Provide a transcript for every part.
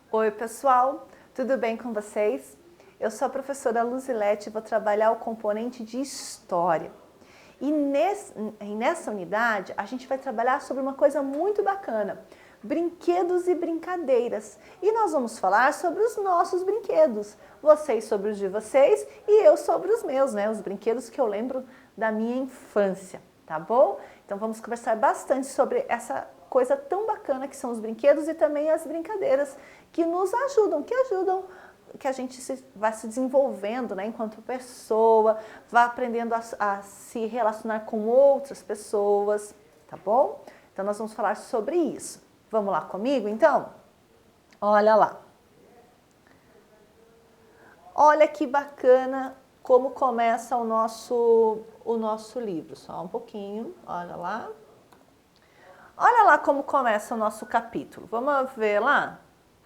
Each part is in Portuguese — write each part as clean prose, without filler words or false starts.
Oi pessoal, tudo bem com vocês? Eu sou a professora Luzilete e vou trabalhar o componente de História. E nessa unidade a gente vai trabalhar sobre uma coisa muito bacana, brinquedos e brincadeiras. E nós vamos falar sobre os nossos brinquedos, vocês sobre os de vocês e eu sobre os meus, né? Os brinquedos que eu lembro da minha infância, tá bom? Então vamos conversar bastante sobre essa coisa tão bacana que são os brinquedos e também as brincadeiras que nos ajudam, que a gente vai se desenvolvendo, né, enquanto pessoa, vai aprendendo a se relacionar com outras pessoas, tá bom? Então nós vamos falar sobre isso. Vamos lá comigo, então? Olha lá. Olha que bacana como começa o nosso livro. Só um pouquinho, olha lá. Olha lá como começa o nosso capítulo. Vamos ver lá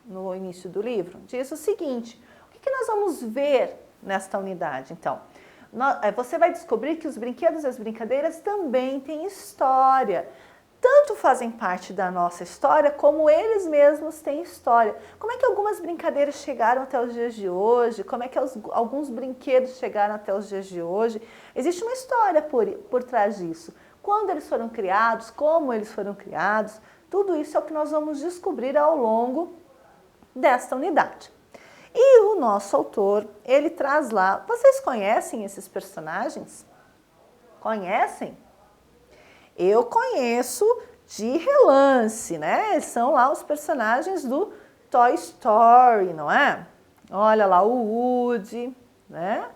no início do livro? Diz o seguinte: o que nós vamos ver nesta unidade? Então, você vai descobrir que os brinquedos e as brincadeiras também têm história. Tanto fazem parte da nossa história, como eles mesmos têm história. Como é que algumas brincadeiras chegaram até os dias de hoje? Como é que alguns brinquedos chegaram até os dias de hoje? Existe uma história por trás disso. Quando eles foram criados, como eles foram criados, tudo isso é o que nós vamos descobrir ao longo desta unidade. E o nosso autor, ele traz lá, vocês conhecem esses personagens? Conhecem? Eu conheço de relance, né? Eles são lá os personagens do Toy Story, não é? Olha lá o Woody, né?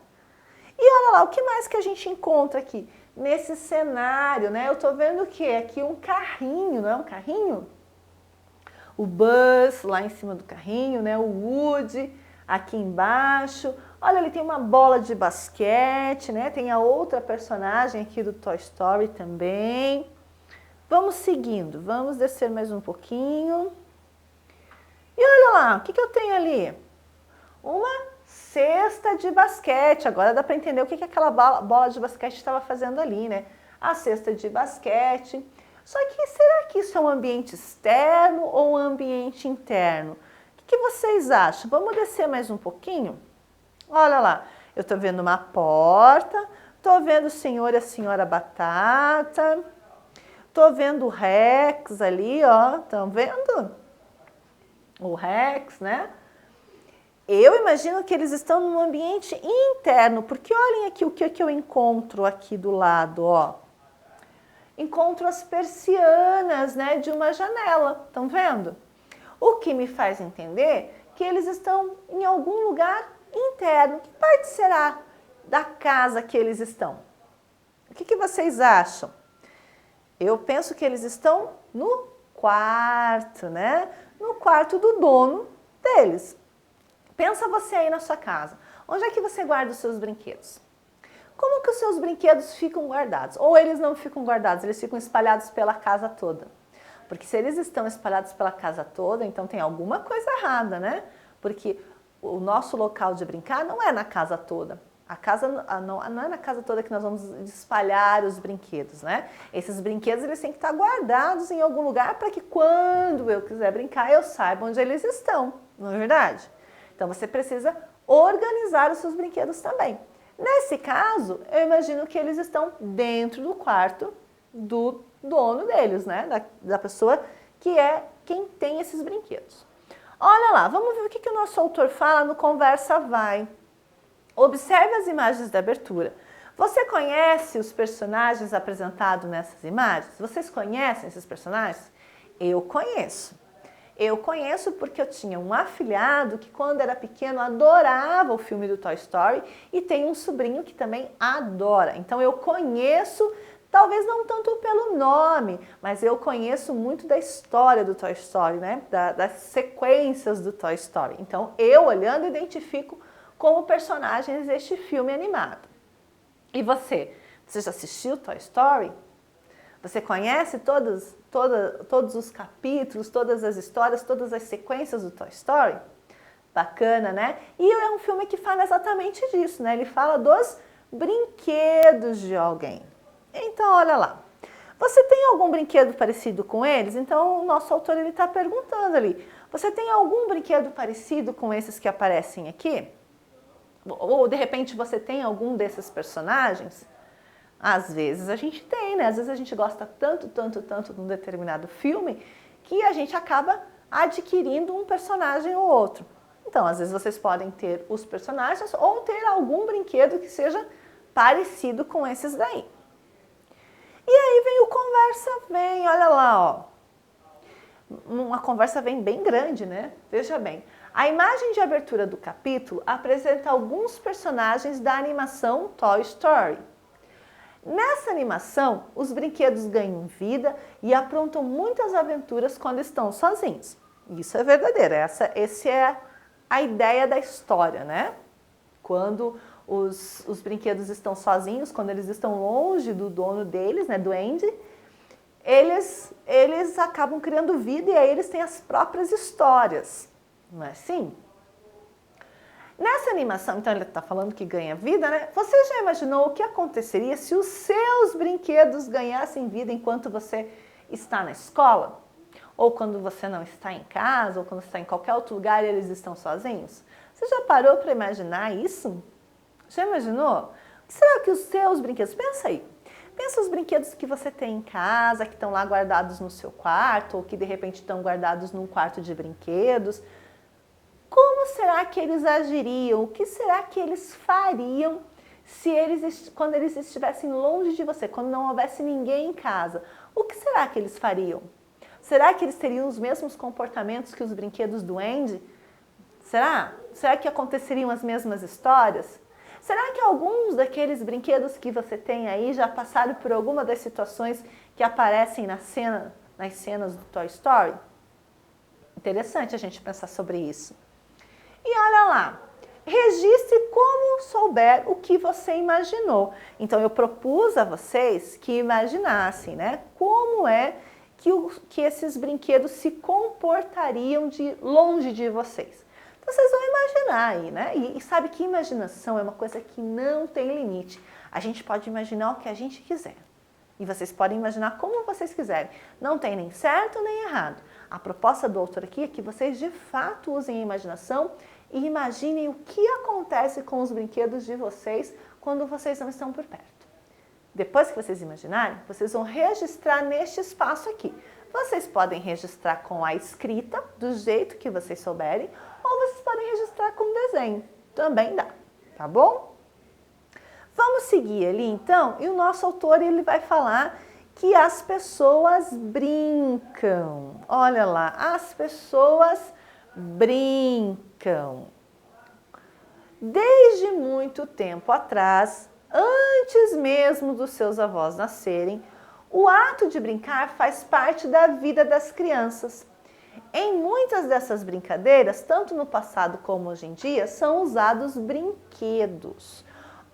E olha lá, o que mais que a gente encontra aqui? Nesse cenário, né? Eu tô vendo o quê? Aqui um carrinho, não é um carrinho? O Buzz lá em cima do carrinho, né? O Woody aqui embaixo. Olha, ali tem uma bola de basquete, né? Tem a outra personagem aqui do Toy Story também. Vamos seguindo, vamos descer mais um pouquinho. E olha lá, o que eu tenho ali? Uma cesta de basquete. Agora dá para entender o que aquela bola de basquete estava fazendo ali, né? A cesta de basquete. Só que será que isso é um ambiente externo ou um ambiente interno? O que vocês acham? Vamos descer mais um pouquinho? Olha lá, eu estou vendo uma porta, estou vendo o senhor e a senhora Batata, estou vendo o Rex ali, ó, estão vendo? O Rex, né? Eu imagino que eles estão num ambiente interno, porque olhem aqui o que eu encontro aqui do lado, ó. Encontro as persianas, né, de uma janela, estão vendo? O que me faz entender que eles estão em algum lugar interno. Que parte será da casa que eles estão? O que vocês acham? Eu penso que eles estão no quarto, né? No quarto do dono deles. Pensa você aí na sua casa. Onde é que você guarda os seus brinquedos? Como que os seus brinquedos ficam guardados? Ou eles não ficam guardados, eles ficam espalhados pela casa toda. Porque se eles estão espalhados pela casa toda, então tem alguma coisa errada, né? Porque o nosso local de brincar não é na casa toda. A casa não é na casa toda que nós vamos espalhar os brinquedos, né? Esses brinquedos eles têm que estar guardados em algum lugar para que quando eu quiser brincar eu saiba onde eles estão, não é verdade? Então você precisa organizar os seus brinquedos também. Nesse caso, eu imagino que eles estão dentro do quarto do dono deles, né? Da pessoa que é quem tem esses brinquedos. Olha lá, vamos ver o que o nosso autor fala no Conversa Vai. Observe as imagens da abertura. Você conhece os personagens apresentados nessas imagens? Vocês conhecem esses personagens? Eu conheço. Eu conheço porque eu tinha um afilhado que quando era pequeno adorava o filme do Toy Story e tem um sobrinho que também adora. Então eu conheço, talvez não tanto pelo nome, mas eu conheço muito da história do Toy Story, né? Das sequências do Toy Story. Então eu olhando identifico como personagens deste filme animado. E você? Você já assistiu Toy Story? Você conhece todos os capítulos, todas as histórias, todas as sequências do Toy Story? Bacana, né? E é um filme que fala exatamente disso, né? Ele fala dos brinquedos de alguém. Então, olha lá. Você tem algum brinquedo parecido com eles? Então, o nosso autor está perguntando ali, você tem algum brinquedo parecido com esses que aparecem aqui? Ou, de repente, você tem algum desses personagens? Às vezes a gente tem, né? Às vezes a gente gosta tanto de um determinado filme que a gente acaba adquirindo um personagem ou outro. Então, às vezes vocês podem ter os personagens ou ter algum brinquedo que seja parecido com esses daí. E aí vem o conversa vem, olha lá, ó. Uma conversa vem bem grande, né? Veja bem. A imagem de abertura do capítulo apresenta alguns personagens da animação Toy Story. Nessa animação, os brinquedos ganham vida e aprontam muitas aventuras quando estão sozinhos. Isso é verdadeiro, essa é a ideia da história, né? Quando os brinquedos estão sozinhos, quando eles estão longe do dono deles, né, do Andy, eles acabam criando vida e aí eles têm as próprias histórias, não é assim? Nessa animação, então ele está falando que ganha vida, né? Você já imaginou o que aconteceria se os seus brinquedos ganhassem vida enquanto você está na escola? Ou quando você não está em casa, ou quando você está em qualquer outro lugar e eles estão sozinhos? Você já parou para imaginar isso? Já imaginou? O que será que os seus brinquedos... Pensa aí. Pensa os brinquedos que você tem em casa, que estão lá guardados no seu quarto, ou que de repente estão guardados num quarto de brinquedos. Como será que eles agiriam? O que será que eles fariam quando eles estivessem longe de você, quando não houvesse ninguém em casa? O que será que eles fariam? Será que eles teriam os mesmos comportamentos que os brinquedos do Andy? Será? Será que aconteceriam as mesmas histórias? Será que alguns daqueles brinquedos que você tem aí já passaram por alguma das situações que aparecem nas cenas do Toy Story? Interessante a gente pensar sobre isso. E olha lá, registre como souber o que você imaginou. Então eu propus a vocês que imaginassem, né, como é que esses brinquedos se comportariam longe de vocês. Então vocês vão imaginar aí, né? E sabe que imaginação é uma coisa que não tem limite. A gente pode imaginar o que a gente quiser. E vocês podem imaginar como vocês quiserem. Não tem nem certo nem errado. A proposta do autor aqui é que vocês de fato usem a imaginação e imaginem o que acontece com os brinquedos de vocês quando vocês não estão por perto. Depois que vocês imaginarem, vocês vão registrar neste espaço aqui. Vocês podem registrar com a escrita, do jeito que vocês souberem, ou vocês podem registrar com desenho. Também dá, tá bom? Vamos seguir ali então, e o nosso autor ele vai falar que as pessoas brincam. Olha lá, as pessoas brincam. Desde muito tempo atrás, antes mesmo dos seus avós nascerem, o ato de brincar faz parte da vida das crianças. Em muitas dessas brincadeiras, tanto no passado como hoje em dia, são usados brinquedos.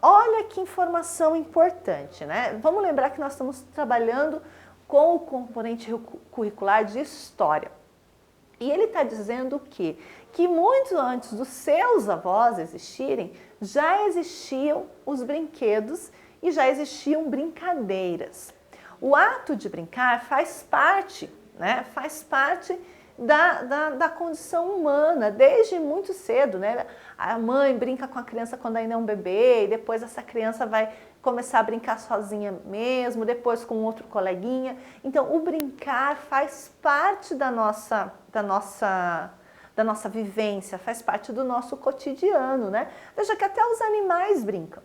Olha que informação importante, né? Vamos lembrar que nós estamos trabalhando com o componente curricular de história. E ele está dizendo o quê? Que muito antes dos seus avós existirem, já existiam os brinquedos e já existiam brincadeiras. O ato de brincar faz parte, né? Faz parte da condição humana, desde muito cedo, né? A mãe brinca com a criança quando ainda é um bebê, e depois essa criança vai começar a brincar sozinha mesmo, depois com outro coleguinha. Então, o brincar faz parte da nossa vivência, faz parte do nosso cotidiano, né? Veja que até os animais brincam.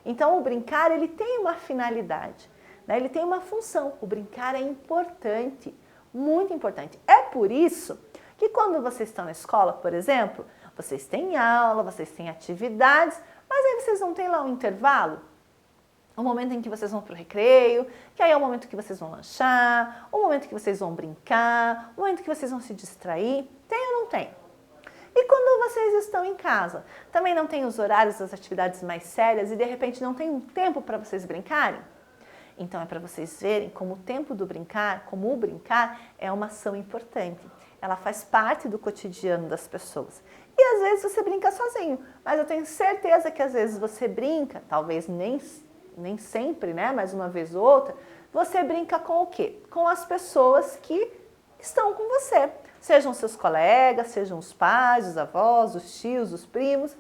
Então, o brincar, ele tem uma finalidade, né? Ele tem uma função. O brincar é importante, muito importante. É por isso que quando vocês estão na escola, por exemplo, vocês têm aula, vocês têm atividades, mas aí vocês não têm lá um intervalo? O momento em que vocês vão para o recreio, que aí é o momento que vocês vão lanchar, o momento que vocês vão brincar, o momento que vocês vão se distrair. Tem ou não tem? E quando vocês estão em casa, também não tem os horários das atividades mais sérias e de repente não tem um tempo para vocês brincarem? Então é para vocês verem como o tempo do brincar, como o brincar é uma ação importante. Ela faz parte do cotidiano das pessoas. E às vezes você brinca sozinho, mas eu tenho certeza que às vezes você brinca, talvez nem sempre, né? Mas uma vez ou outra, Você brinca com o quê? Com as pessoas que estão com você. Sejam seus colegas, sejam os pais, os avós, os tios, os primos,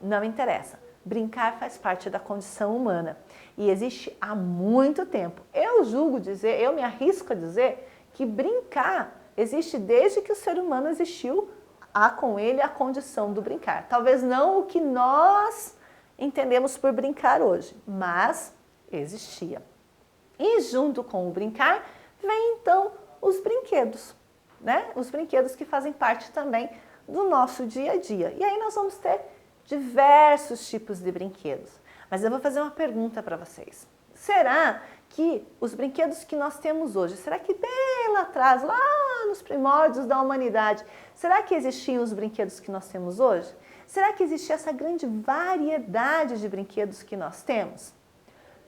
não interessa. Brincar faz parte da condição humana e existe há muito tempo. Eu julgo dizer, eu me arrisco a dizer que brincar existe desde que o ser humano existiu, há com ele a condição do brincar. Talvez não o que nós entendemos por brincar hoje, mas existia. E junto com o brincar vem então os brinquedos, né? Os brinquedos que fazem parte também do nosso dia a dia. E aí nós vamos ter diversos tipos de brinquedos. Mas eu vou fazer uma pergunta para vocês. Será que os brinquedos que nós temos hoje, será que bem lá atrás, lá nos primórdios da humanidade, será que existiam os brinquedos que nós temos hoje? Será que existia essa grande variedade de brinquedos que nós temos?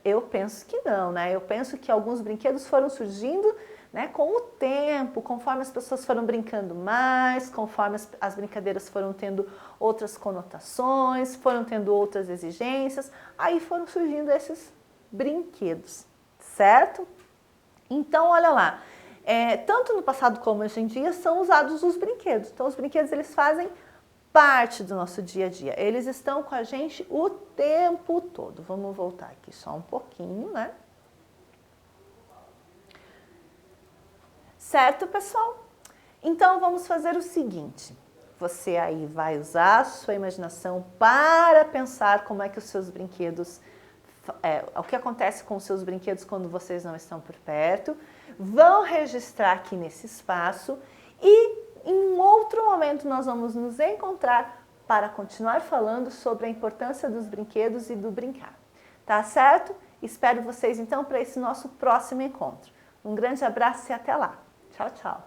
Eu penso que não, né? Eu penso que alguns brinquedos foram surgindo, né, com o tempo, conforme as pessoas foram brincando mais, conforme as brincadeiras foram tendo outras conotações, foram tendo outras exigências, aí foram surgindo esses brinquedos, certo? Então, olha lá, tanto no passado como hoje em dia são usados os brinquedos. Então, os brinquedos eles fazem parte do nosso dia a dia. Eles estão com a gente o tempo todo. Vamos voltar aqui só um pouquinho, né? Certo, pessoal? Então, vamos fazer o seguinte. Você aí vai usar a sua imaginação para pensar como é que os seus brinquedos... o que acontece com os seus brinquedos quando vocês não estão por perto. Vão registrar aqui nesse espaço e em um outro momento nós vamos nos encontrar para continuar falando sobre a importância dos brinquedos e do brincar. Tá certo? Espero vocês então para esse nosso próximo encontro. Um grande abraço e até lá. Tchau, tchau.